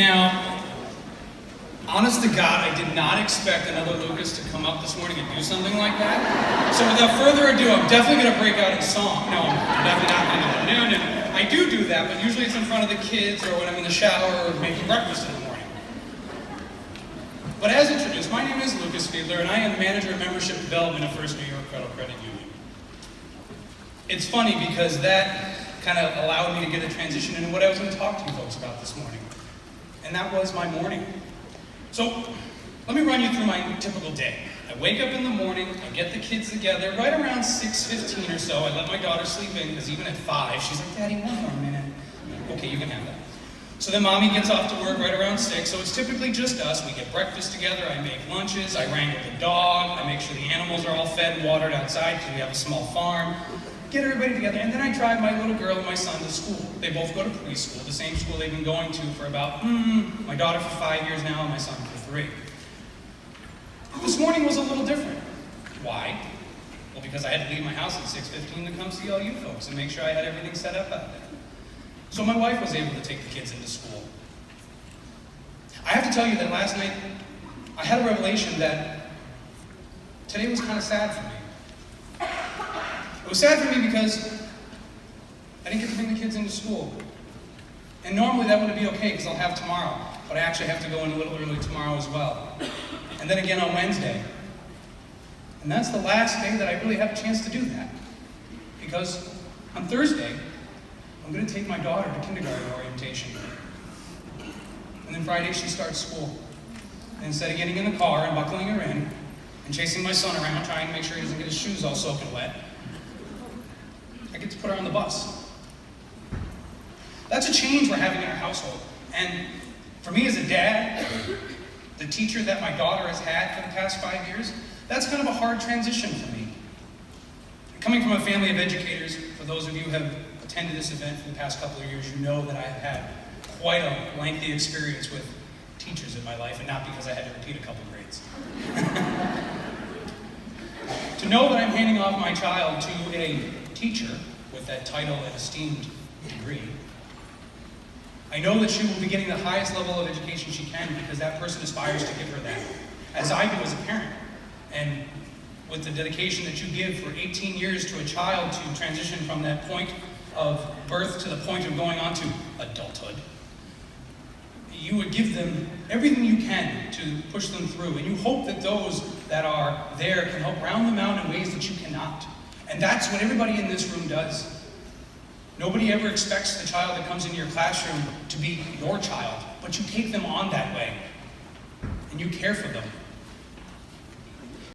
Now, honest to God, I did not expect another Lucas to come up this morning and do something like that. So without further ado, I'm definitely going to break out in song. No, I'm definitely not going to do that. No. I do that, but usually it's in front of the kids or when I'm in the shower or making breakfast in the morning. But as introduced, my name is Lucas Fiedler, and I am Manager of Membership Development at First New York Federal Credit Union. It's funny because that kind of allowed me to get a transition into what I was going to talk to you folks about this morning. And that was my morning. So, let me run you through my typical day. I wake up in the morning, I get the kids together, right around 6:15 or so. I let my daughter sleep in, because even at 5, she's like, "Daddy, one more minute." Okay, you can have that. So then Mommy gets off to work right around 6, so it's typically just us. We get breakfast together, I make lunches, I wrangle the dog, I make sure the animals are all fed and watered outside, because we have a small farm. Get everybody together, and then I drive my little girl and my son to school. They both go to preschool, the same school they've been going to for about, my daughter for 5 years now, and my son for 3. This morning was a little different. Why? Well, because I had to leave my house at 6:15 to come see all you folks and make sure I had everything set up out there. So my wife was able to take the kids into school. I have to tell you that last night, I had a revelation that today was kind of sad for me. It was sad for me because I didn't get to bring the kids into school. And normally that would be okay because I'll have tomorrow, but I actually have to go in a little early tomorrow as well. And then again on Wednesday. And that's the last day that I really have a chance to do that. Because on Thursday, I'm going to take my daughter to kindergarten orientation. And then Friday she starts school. And instead of getting in the car and buckling her in, and chasing my son around trying to make sure he doesn't get his shoes all soaking wet, I get to put her on the bus. That's a change we're having in our household. And for me as a dad, the teacher that my daughter has had for the past 5 years, that's kind of a hard transition for me. Coming from a family of educators, for those of you who have attended this event for the past couple of years, you know that I have had quite a lengthy experience with teachers in my life, and not because I had to repeat a couple grades. To know that I'm handing off my child to a teacher with that title and esteemed degree, I know that she will be getting the highest level of education she can because that person aspires to give her that, as I do as a parent. And with the dedication that you give for 18 years to a child to transition from that point of birth to the point of going on to adulthood, you would give them everything you can to push them through. And you hope that those that are there can help round them out in ways that you cannot. And that's what everybody in this room does. Nobody ever expects the child that comes into your classroom to be your child, but you take them on that way, and you care for them.